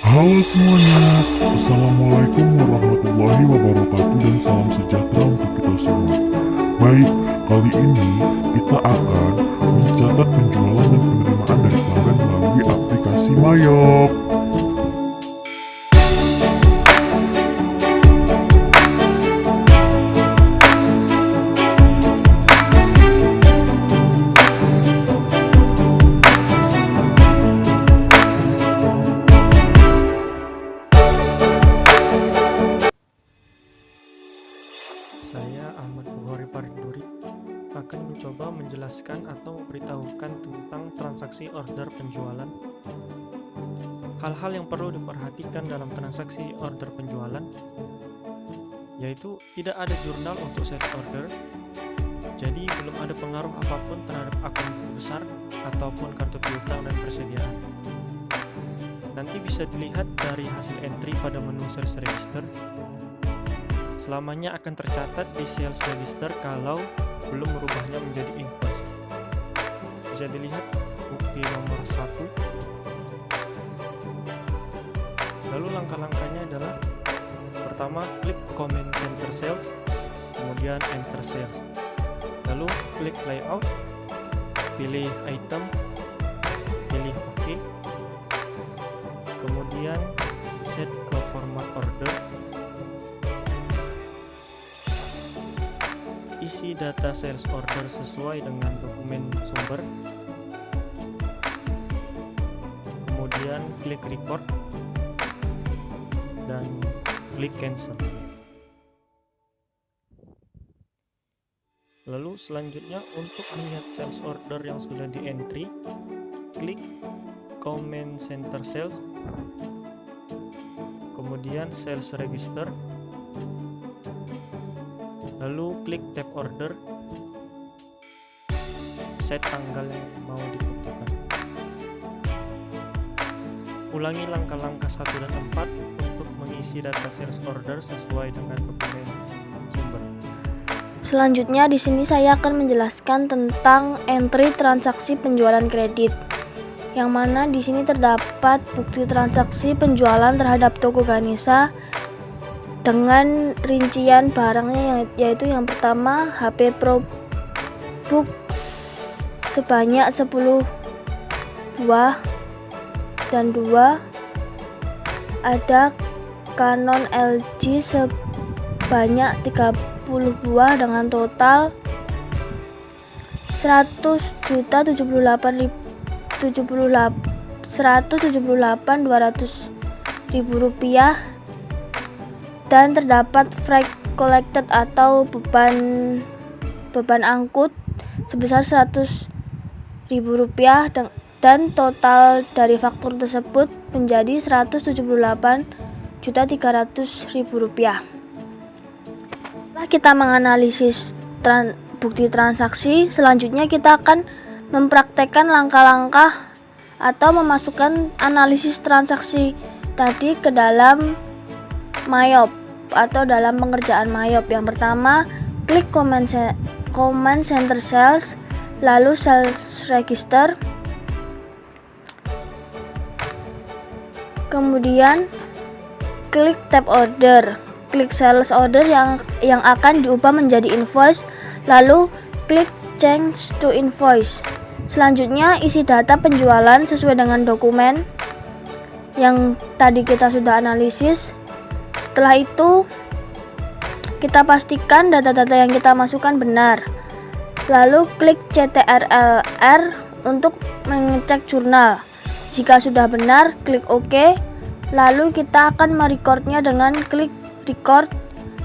Halo semuanya, Assalamualaikum warahmatullahi wabarakatuh dan salam sejahtera untuk kita semua. Baik, kali ini kita akan mencatat penjualan dan penerimaan dari pelanggan melalui aplikasi Mayop. Saya Ahmad Bukhari Parinduri akan mencoba menjelaskan atau memberitahukan tentang transaksi order penjualan. Hal-hal yang perlu diperhatikan dalam transaksi order penjualan yaitu tidak ada jurnal untuk sales order, jadi belum ada pengaruh apapun terhadap akun buku besar ataupun kartu piutang dan persediaan. Nanti bisa dilihat dari hasil entry pada menu sales register. Selamanya akan tercatat di sales register kalau belum merubahnya menjadi invoice. Bisa dilihat bukti nomor 1. Lalu langkah-langkahnya adalah: pertama, klik Command Center Sales, kemudian Enter Sales. Lalu klik Layout, pilih Item, pilih OK, kemudian set ke Format Order. Isi data sales order sesuai dengan dokumen sumber, kemudian klik record dan klik cancel. Lalu selanjutnya, untuk melihat sales order yang sudah di entry, klik Command Center Sales, kemudian Sales Register, lalu klik tab order, set tanggal yang mau ditentukan. Ulangi langkah-langkah 1 dan 4 untuk mengisi data sales order sesuai dengan dokumen sumber. Selanjutnya di sini saya akan menjelaskan tentang entry transaksi penjualan kredit, yang mana di sini terdapat bukti transaksi penjualan terhadap toko Ganesha dengan rincian barangnya, yaitu yang pertama HP ProBook sebanyak 10 buah, dan 2 ada Canon LG sebanyak 30 buah dengan total 178.200.000 rupiah, dan terdapat freight collected atau beban angkut sebesar 100.000 rupiah, dan total dari faktur tersebut menjadi 178.300.000 rupiah. Setelah kita menganalisis bukti transaksi, selanjutnya kita akan mempraktekkan langkah-langkah atau memasukkan analisis transaksi tadi ke dalam Mayop atau dalam pengerjaan Mayop. Yang pertama, klik Command Center Sales, lalu Sales Register, kemudian klik tab order, klik sales order yang akan diubah menjadi invoice, lalu klik change to invoice. Selanjutnya isi data penjualan sesuai dengan dokumen yang tadi kita sudah analisis. Setelah itu kita pastikan data-data yang kita masukkan benar, lalu klik CTRL-R untuk mengecek jurnal. Jika sudah benar, klik OK, lalu kita akan merecordnya dengan klik record,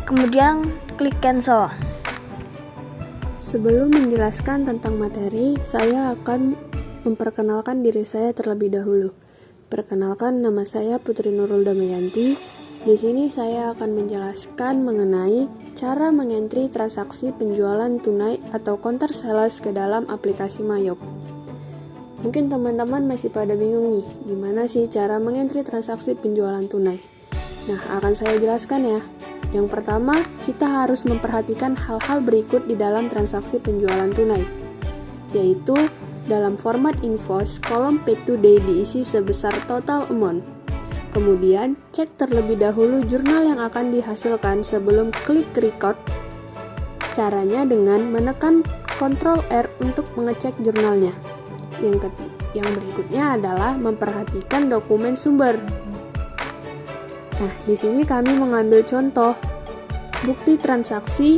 kemudian klik cancel. Sebelum menjelaskan tentang materi, saya akan memperkenalkan diri saya terlebih dahulu. Perkenalkan, nama saya Putri Nurul Damayanti. Di sini saya akan menjelaskan mengenai cara mengentry transaksi penjualan tunai atau counter sales ke dalam aplikasi Mayop. Mungkin teman-teman masih pada bingung nih, gimana sih cara mengentry transaksi penjualan tunai? Nah, akan saya jelaskan ya. Yang pertama, kita harus memperhatikan hal-hal berikut di dalam transaksi penjualan tunai, yaitu dalam format invoice, kolom pay today diisi sebesar total amount. Kemudian, cek terlebih dahulu jurnal yang akan dihasilkan sebelum klik record. Caranya dengan menekan Ctrl R untuk mengecek jurnalnya. Yang berikutnya adalah memperhatikan dokumen sumber. Nah, di sini kami mengambil contoh bukti transaksi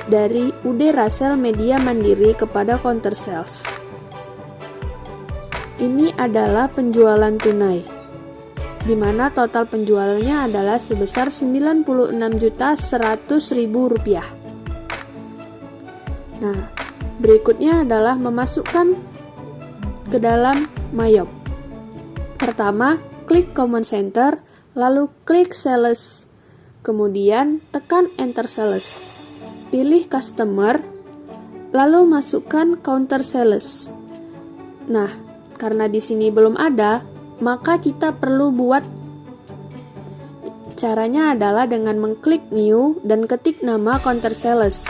dari UD Rasel Media Mandiri kepada Counter Sales. Ini adalah penjualan tunai, di mana total penjualannya adalah sebesar Rp96.100.000. Nah, berikutnya adalah memasukkan ke dalam Mayop. Pertama, klik Command Center, lalu klik Sales, kemudian tekan Enter Sales. Pilih Customer, lalu masukkan Counter Sales. Nah, karena di sini belum ada, maka kita perlu buat. Caranya adalah dengan mengklik New dan ketik nama Counter Sales.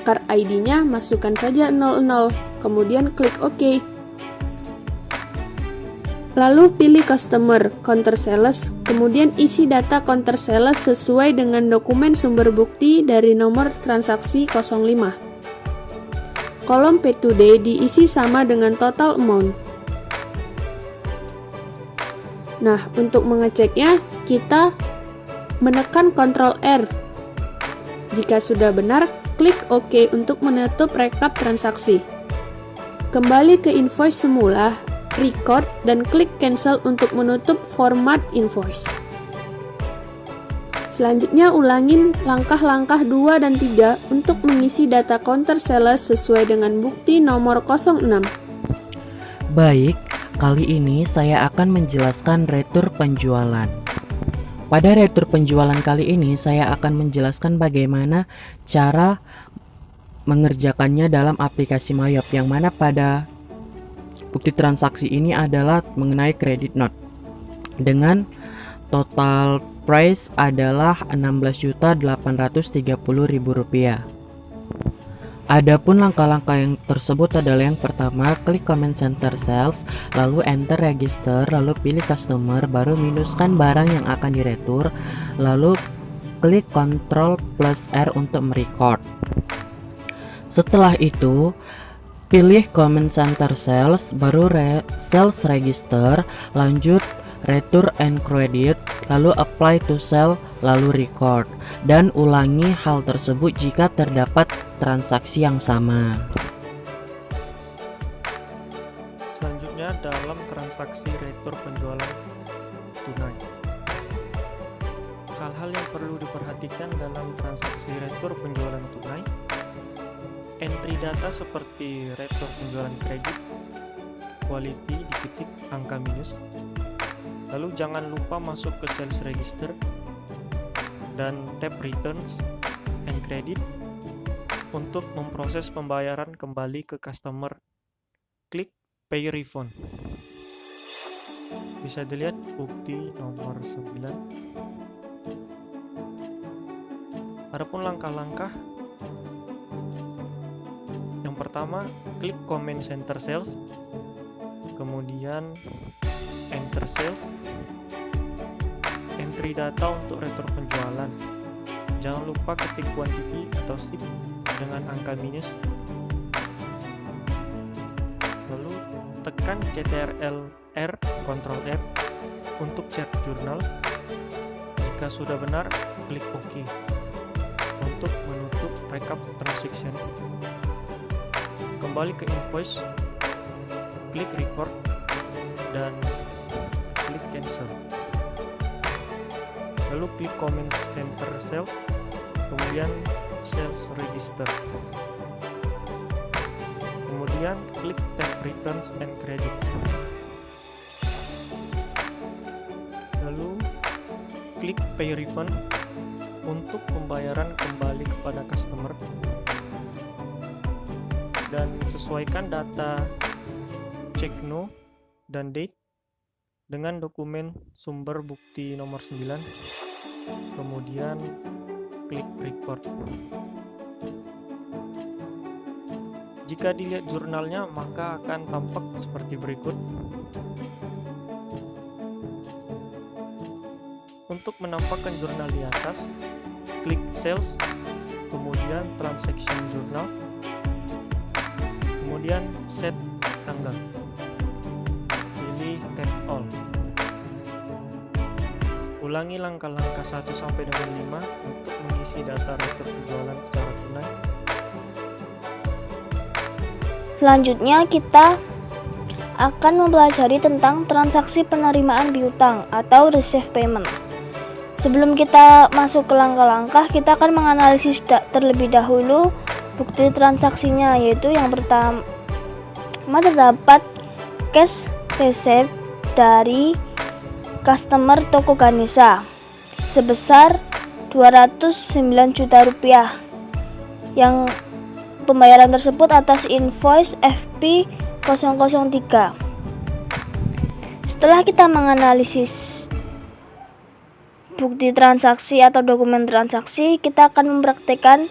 Card ID-nya masukkan saja 00, kemudian klik OK. Lalu pilih Customer, Counter Sales, kemudian isi data Counter Sales sesuai dengan dokumen sumber bukti dari nomor transaksi 05. Kolom Pay Today diisi sama dengan total amount. Nah, untuk mengeceknya, kita menekan Ctrl R. Jika sudah benar, klik OK untuk menutup rekap transaksi. Kembali ke invoice semula, record, dan klik cancel untuk menutup format invoice. Selanjutnya ulangin langkah-langkah 2 dan 3 untuk mengisi data Counter Sales sesuai dengan bukti nomor 06. Baik, kali ini saya akan menjelaskan retur penjualan. Pada retur penjualan kali ini saya akan menjelaskan bagaimana cara mengerjakannya dalam aplikasi Mayop, yang mana pada bukti transaksi ini adalah mengenai credit note dengan total price adalah Rp16.830.000. Adapun langkah-langkah yang tersebut adalah yang pertama, klik Command Center Sales, lalu enter register, lalu pilih customer, baru minuskan barang yang akan diretur, lalu klik Ctrl plus R untuk merecord. Setelah itu, pilih Command Center Sales, baru Sales Register, lanjut Return and Credit, lalu Apply to Sell, lalu Record, dan ulangi hal tersebut jika terdapat transaksi yang sama. Selanjutnya dalam transaksi retur penjualan tunai. Hal-hal yang perlu diperhatikan dalam transaksi retur penjualan tunai. Entry data seperti retur penjualan kredit, quality diketik angka minus. Lalu jangan lupa masuk ke sales register dan tab returns and credit untuk memproses pembayaran kembali ke customer. Klik pay refund. Bisa dilihat bukti nomor 9. Adapun langkah-langkah, yang pertama, klik Command Center Sales, kemudian Enter Sales, entry data untuk retur penjualan. Jangan lupa ketik quantity atau SIP dengan angka minus. Lalu tekan Ctrl R, Ctrl F untuk cek jurnal. Jika sudah benar, klik OK untuk menutup rekap transaction. Kembali ke invoice, klik record dan klik cancel. Lalu klik Command Center Sales, kemudian Sales Register, kemudian klik tab Returns and Credits, lalu klik Pay Refund untuk pembayaran kembali kepada customer, dan sesuaikan data check no dan date dengan dokumen sumber bukti nomor 9, kemudian klik record. Jika dilihat jurnalnya, maka akan tampak seperti berikut. Untuk menampakkan jurnal di atas, klik Sales, kemudian Transaction Journal, kemudian Set tanggal. Pilih Tap All. Ulangi langkah-langkah 1 sampai dengan 5 untuk mengisi data retur penjualan secara tunai. Selanjutnya kita akan mempelajari tentang transaksi penerimaan piutang atau receive payment. Sebelum kita masuk ke langkah-langkah, kita akan menganalisis terlebih dahulu bukti transaksinya, yaitu yang pertama terdapat cash receipt dari customer toko Ganesha sebesar 209 juta rupiah, yang pembayaran tersebut atas invoice FP 003. Setelah kita menganalisis bukti transaksi atau dokumen transaksi, kita akan mempraktekkan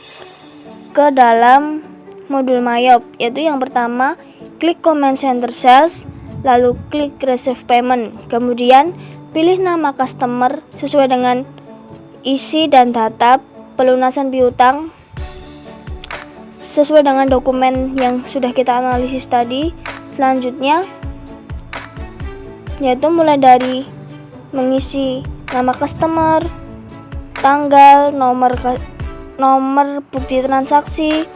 ke dalam modul Mayop, yaitu yang pertama klik Command Center Sales, lalu klik Receive Payment, kemudian pilih nama customer sesuai dengan isi dan data pelunasan piutang sesuai dengan dokumen yang sudah kita analisis tadi. Selanjutnya yaitu mulai dari mengisi nama customer, tanggal, nomor bukti transaksi,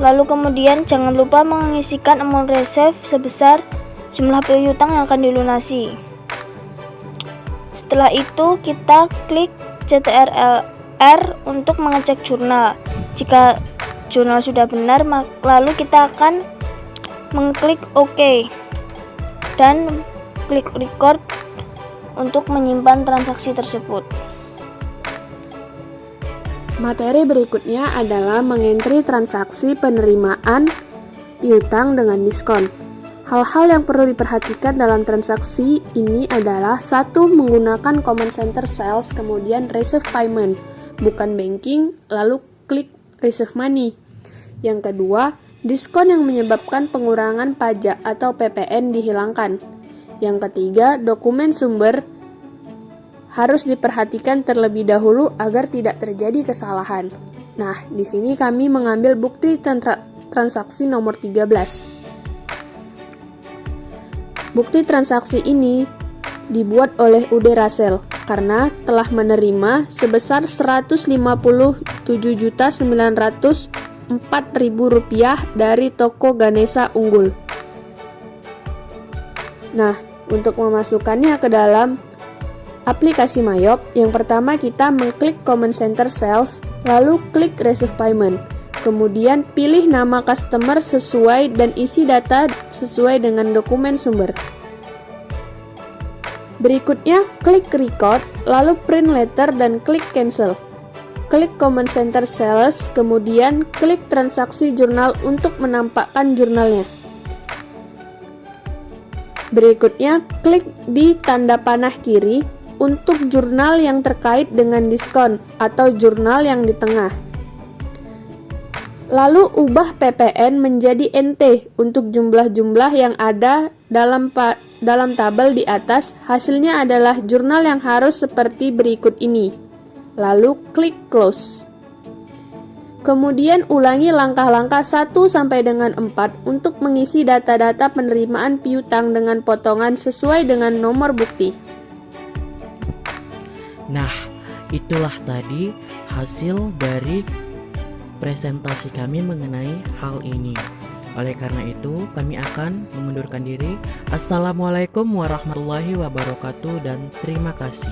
lalu kemudian jangan lupa mengisikan amount receive sebesar jumlah piutang yang akan dilunasi. Setelah itu kita klik CTRL-R untuk mengecek jurnal. Jika jurnal sudah benar, lalu kita akan mengklik OK dan klik record untuk menyimpan transaksi tersebut. Materi berikutnya adalah mengentri transaksi penerimaan piutang dengan diskon. Hal-hal yang perlu diperhatikan dalam transaksi ini adalah: 1. Menggunakan Command Center Sales, kemudian Receive Payment, bukan banking, lalu klik Receive Money. Yang kedua, diskon yang menyebabkan pengurangan pajak atau PPN dihilangkan. Yang ketiga, dokumen sumber harus diperhatikan terlebih dahulu agar tidak terjadi kesalahan. Nah, di sini kami mengambil bukti transaksi nomor 13. Bukti transaksi ini dibuat oleh UD Rasel karena telah menerima sebesar Rp157.904.000 dari toko Ganesha Unggul. Nah, untuk memasukkannya ke dalam aplikasi Mayop, yang pertama kita mengklik Command Center Sales, lalu klik Receive Payment. Kemudian pilih nama customer sesuai dan isi data sesuai dengan dokumen sumber. Berikutnya, klik Record, lalu Print Letter dan klik Cancel. Klik Command Center Sales, kemudian klik Transaksi Jurnal untuk menampakkan jurnalnya. Berikutnya, klik di tanda panah kiri untuk jurnal yang terkait dengan diskon atau jurnal yang di tengah. Lalu ubah PPN menjadi NT untuk jumlah-jumlah yang ada dalam tabel di atas. Hasilnya adalah jurnal yang harus seperti berikut ini. Lalu klik Close. Kemudian ulangi langkah-langkah 1 sampai dengan 4 untuk mengisi data-data penerimaan piutang dengan potongan sesuai dengan nomor bukti. Nah, itulah tadi hasil dari presentasi kami mengenai hal ini. Oleh karena itu, kami akan mengundurkan diri. Assalamualaikum warahmatullahi wabarakatuh dan terima kasih.